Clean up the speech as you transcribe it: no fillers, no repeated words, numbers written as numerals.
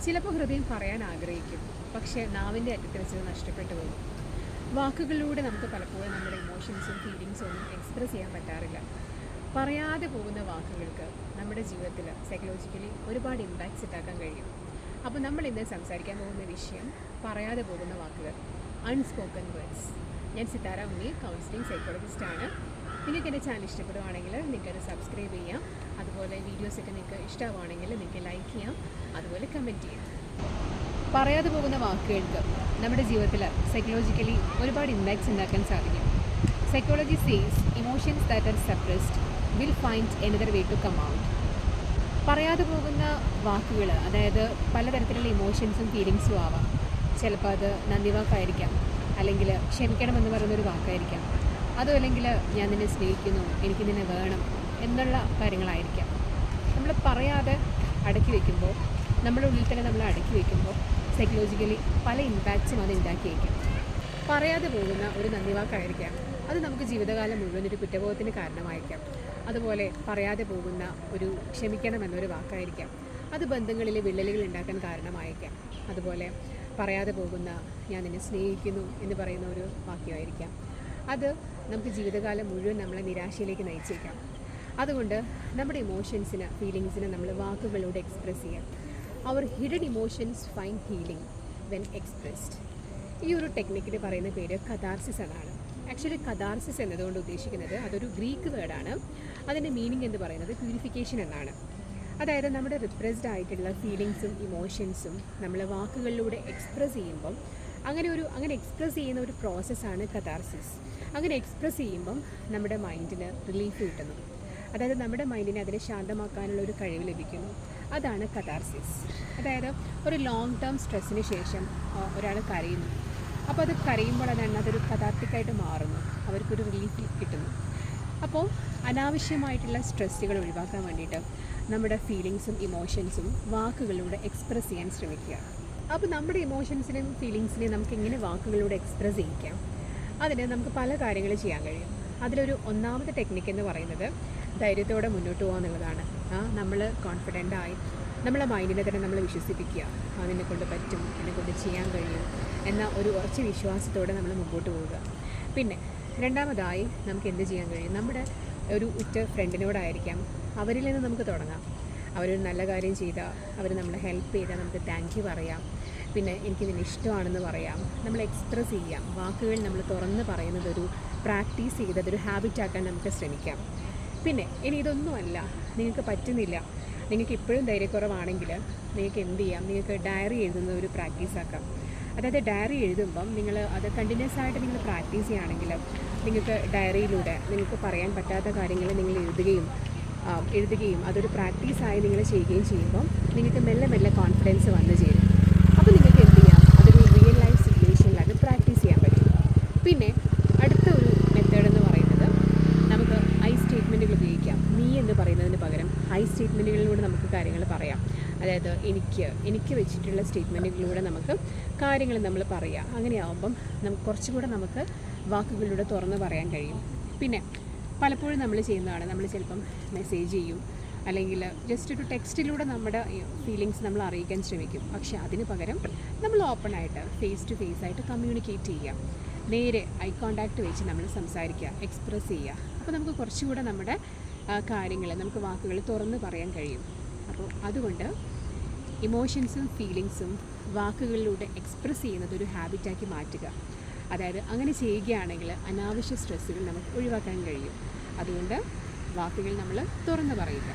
ചിലപ്പോൾ ഹൃദയം പറയാൻ ആഗ്രഹിക്കും, പക്ഷേ നാവിൻ്റെ അറ്റത്ത് വെച്ചത് നഷ്ടപ്പെട്ടു പോകും. വാക്കുകളിലൂടെ നമുക്ക് പലപ്പോഴും നമ്മുടെ ഇമോഷൻസും ഫീലിങ്സും ഒന്നും എക്സ്പ്രസ് ചെയ്യാൻ പറ്റാറില്ല. പറയാതെ പോകുന്ന വാക്കുകൾക്ക് നമ്മുടെ ജീവിതത്തിൽ സൈക്കോളജിക്കലി ഒരുപാട് ഇമ്പാക്ട്സ് ഉണ്ടാക്കാൻ കഴിയും. അപ്പോൾ നമ്മൾ ഇന്ന് സംസാരിക്കാൻ പോകുന്ന വിഷയം പറയാതെ പോകുന്ന വാക്കുകൾ, അൺസ്പോക്കൺ വേർഡ്സ്. ഞാൻ സിതാര ഉണ്ണി, കൗൺസിലിംഗ് സൈക്കോളജിസ്റ്റാണ്. നിങ്ങൾക്ക് എൻ്റെ ചാനൽ ഇഷ്ടപ്പെടുവാണെങ്കിൽ നിങ്ങൾക്കത് സബ്സ്ക്രൈബ് ചെയ്യാം. അതുപോലെ വീഡിയോസൊക്കെ നിങ്ങൾക്ക് ഇഷ്ടമാണെങ്കിൽ നിങ്ങൾക്ക് ലൈക്ക് ചെയ്യാം, അതുപോലെ കമൻറ്റ് ചെയ്യാം. പറയാതെ പോകുന്ന വാക്കുകൾക്ക് നമ്മുടെ ജീവിതത്തിൽ സൈക്കോളജിക്കലി ഒരുപാട് ഇമ്പാക്ട്സ് ഉണ്ടാക്കാൻ സാധിക്കും. Psychology says emotions that are suppressed will find another way to come out. പറയാതെ പോകുന്ന വാക്കുകൾ, അതായത് പലതരത്തിലുള്ള ഇമോഷൻസും ഫീലിങ്സും ആവാം. ചിലപ്പോൾ അത് നന്ദി വാക്കായിരിക്കാം, അല്ലെങ്കിൽ ക്ഷമിക്കണമെന്ന് പറയുന്നൊരു വാക്കായിരിക്കാം, അതോ അല്ലെങ്കിൽ ഞാൻ നിന്നെ സ്നേഹിക്കുന്നു, എനിക്ക് നിന്നെ വേണം എന്നുള്ള കാര്യങ്ങളായിരിക്കാം. നമ്മൾ പറയാതെ അടക്കി വയ്ക്കുമ്പോൾ, നമ്മുടെ ഉള്ളിൽ തന്നെ നമ്മൾ അടക്കി വയ്ക്കുമ്പോൾ സൈക്കോളജിക്കലി പല ഇമ്പാക്ട്സും അത് ഉണ്ടാക്കിയേക്കാം. പറയാതെ പോകുന്ന ഒരു നന്ദി വാക്കായിരിക്കാം, അത് നമുക്ക് ജീവിതകാലം മുഴുവൻ ഒരു കുറ്റബോധത്തിന് കാരണമായിരിക്കാം. അതുപോലെ പറയാതെ പോകുന്ന ഒരു ക്ഷമിക്കണം എന്നൊരു വാക്കായിരിക്കാം, അത് ബന്ധങ്ങളിൽ വിള്ളലുകൾ ഉണ്ടാക്കാൻ കാരണമായിരിക്കാം. അതുപോലെ പറയാതെ പോകുന്ന ഞാൻ നിന്നെ സ്നേഹിക്കുന്നു എന്ന് പറയുന്ന ഒരു വാക്യമായിരിക്കാം, അത് നമുക്ക് ജീവിതകാലം മുഴുവൻ നമ്മളെ നിരാശയിലേക്ക് നയിച്ചേക്കാം. അതുകൊണ്ട് നമ്മുടെ ഇമോഷൻസിന്, ഫീലിങ്സിന് നമ്മൾ വാക്കുകളിലൂടെ എക്സ്പ്രസ് ചെയ്യാം. അവർ hidden emotions find healing when expressed. ഈ ഒരു ടെക്നിക്കിന് പറയുന്ന പേര് കഥാർസിസ് എന്നാണ്. ആക്ച്വലി കഥാർസിസ് എന്നതുകൊണ്ട് ഉദ്ദേശിക്കുന്നത് അതൊരു ഗ്രീക്ക് വേർഡാണ്. അതിൻ്റെ മീനിങ് എന്ന് പറയുന്നത് പ്യൂരിഫിക്കേഷൻ എന്നാണ്. അതായത് നമ്മുടെ റിപ്രസ്ഡ് ആയിട്ടുള്ള ഫീലിങ്സും ഇമോഷൻസും നമ്മൾ വാക്കുകളിലൂടെ എക്സ്പ്രസ് ചെയ്യുമ്പം അങ്ങനെ എക്സ്പ്രസ് ചെയ്യുന്ന ഒരു പ്രോസസ്സാണ് കഥാർസിസ്. അങ്ങനെ എക്സ്പ്രസ് ചെയ്യുമ്പം നമ്മുടെ മൈൻഡിന് റിലീഫ് കിട്ടുന്നു. അതായത് നമ്മുടെ മൈൻഡിനെ അതിനെ ശാന്തമാക്കാനുള്ള ഒരു കഴിവ് ലഭിക്കുന്നു. അതാണ് കഥാർസിസ്. അതായത് ഒരു ലോങ് ടേം സ്ട്രെസ്സിന് ശേഷം ഒരാൾ കരയുന്നു. അപ്പോൾ അത് കരയുമ്പോൾ അതൊരു കഥാർത്തിക്കായിട്ട് മാറുന്നു, അവർക്കൊരു റിലീഫ് കിട്ടുന്നു. അപ്പോൾ അനാവശ്യമായിട്ടുള്ള സ്ട്രെസ്സുകൾ ഒഴിവാക്കാൻ വേണ്ടിയിട്ട് നമ്മുടെ ഫീലിങ്സും ഇമോഷൻസും വാക്കുകളിലൂടെ എക്സ്പ്രസ് ചെയ്യാൻ ശ്രമിക്കുക. അപ്പോൾ നമ്മുടെ ഇമോഷൻസിനെയും ഫീലിങ്സിനെയും നമുക്ക് എങ്ങനെ വാക്കുകളിലൂടെ എക്സ്പ്രസ് ചെയ്യിക്കാം? അതിന് നമുക്ക് പല കാര്യങ്ങൾ ചെയ്യാൻ കഴിയും. അതിലൊരു ഒന്നാമത്തെ ടെക്നിക്ക് എന്ന് പറയുന്നത് ധൈര്യത്തോടെ മുന്നോട്ട് പോകുക എന്നുള്ളതാണ്. നമ്മൾ കോൺഫിഡൻ്റായി നമ്മളെ മൈൻഡിനെ തന്നെ നമ്മൾ വിശ്വസിപ്പിക്കുക, അതിനെ കൊണ്ട് പറ്റും, എന്നെ കൊണ്ട് ചെയ്യാൻ കഴിയും എന്ന ഒരു ഉറച്ച വിശ്വാസത്തോടെ നമ്മൾ മുമ്പോട്ട് പോവുക. പിന്നെ രണ്ടാമതായി നമുക്ക് എന്ത് ചെയ്യാൻ കഴിയും? നമ്മുടെ ഒരു ഉറ്റ ഫ്രണ്ടിനോടായിരിക്കാം, അവരിൽ നിന്ന് നമുക്ക് തുടങ്ങാം. അവരൊരു നല്ല കാര്യം ചെയ്താൽ, അവർ നമ്മളെ ഹെൽപ്പ് ചെയ്താൽ നമുക്ക് താങ്ക് യു പറയാം. പിന്നെ എനിക്ക് നിന്നെ ഇഷ്ടമാണെന്ന് പറയാം. നമ്മൾ എക്സ്പ്രസ് ചെയ്യാം. വാക്കുകൾ നമ്മൾ തുറന്ന് പറയുന്നത് ഒരു പ്രാക്ടീസ് ചെയ്ത് അതൊരു ഹാബിറ്റാക്കാൻ നമുക്ക് ശ്രമിക്കാം. പിന്നെ ഇനി ഇതൊന്നുമല്ല, നിങ്ങൾക്ക് പറ്റുന്നില്ല, നിങ്ങൾക്ക് ഇപ്പോഴും ധൈര്യക്കുറവാണെങ്കിൽ നിങ്ങൾക്ക് എന്ത് ചെയ്യാം? നിങ്ങൾക്ക് ഡയറി എഴുതുന്ന ഒരു പ്രാക്ടീസാക്കാം. അതായത് ഡയറി എഴുതുമ്പം നിങ്ങൾ അത് കണ്ടിന്യൂസ് ആയിട്ട് നിങ്ങൾ പ്രാക്ടീസ് ചെയ്യുകയാണെങ്കിൽ നിങ്ങൾക്ക് ഡയറിയിലൂടെ നിങ്ങൾക്ക് പറയാൻ പറ്റാത്ത കാര്യങ്ങൾ നിങ്ങൾ എഴുതുകയും അതൊരു പ്രാക്ടീസായി നിങ്ങൾ ചെയ്യുകയും ചെയ്യുമ്പം നിങ്ങൾക്ക് മെല്ലെ മെല്ലെ കോൺഫിഡൻസ് വന്നു ചേരും. അപ്പോൾ നിങ്ങൾക്ക് എന്ത് ചെയ്യാം? അതൊരു റിയൽ ലൈഫ് സിറ്റുവേഷനിൽ അത് പ്രാക്ടീസ് ചെയ്യാൻ പറ്റും. പിന്നെ അടുത്ത ഒരു മെത്തേഡ് എന്ന് പറയുന്നത് നമുക്ക് ഐ സ്റ്റേറ്റ്മെൻറ്റുകൾ ഉപയോഗിക്കാം. നീ എന്ന് പറയുന്നതിന് പകരം ഐ സ്റ്റേറ്റ്മെൻറ്റുകളിലൂടെ നമുക്ക് കാര്യങ്ങൾ പറയാം. അതായത് എനിക്ക് വെച്ചിട്ടുള്ള സ്റ്റേറ്റ്മെൻറ്റുകളിലൂടെ നമുക്ക് കാര്യങ്ങൾ നമ്മൾ പറയുക. അങ്ങനെയാവുമ്പം നമുക്ക് കുറച്ചുകൂടെ നമുക്ക് വാക്കുകളിലൂടെ തുറന്ന് പറയാൻ കഴിയും. പിന്നെ പലപ്പോഴും നമ്മൾ ചെയ്യുന്നതാണ്, നമ്മൾ ചിലപ്പം മെസ്സേജ് ചെയ്യും, അല്ലെങ്കിൽ ജസ്റ്റ് ഒരു ടെക്സ്റ്റിലൂടെ നമ്മുടെ ഫീലിങ്സ് നമ്മൾ അറിയിക്കാൻ ശ്രമിക്കും. പക്ഷേ അതിന് പകരം നമ്മൾ ഓപ്പണായിട്ട് ഫേസ് ടു ഫേസ് ആയിട്ട് കമ്മ്യൂണിക്കേറ്റ് ചെയ്യുക. നേരെ ഐ കോണ്ടാക്റ്റ് വെച്ച് നമ്മൾ സംസാരിക്കുക, എക്സ്പ്രസ് ചെയ്യുക. അപ്പോൾ നമുക്ക് കുറച്ചുകൂടെ നമ്മുടെ കാര്യങ്ങൾ, നമുക്ക് വാക്കുകൾ തുറന്ന് പറയാൻ കഴിയും. അപ്പോൾ അതുകൊണ്ട് ഇമോഷൻസും ഫീലിങ്സും വാക്കുകളിലൂടെ എക്സ്പ്രസ് ചെയ്യുന്നത് ഒരു ഹാബിറ്റാക്കി മാറ്റുക. അതായത് അങ്ങനെ ചെയ്യുകയാണെങ്കിൽ അനാവശ്യ സ്ട്രെസ്സുകൾ നമുക്ക് ഒഴിവാക്കാൻ കഴിയും. അതുകൊണ്ട് വാക്കുകൾ നമ്മൾ തുറന്ന് പറയുക.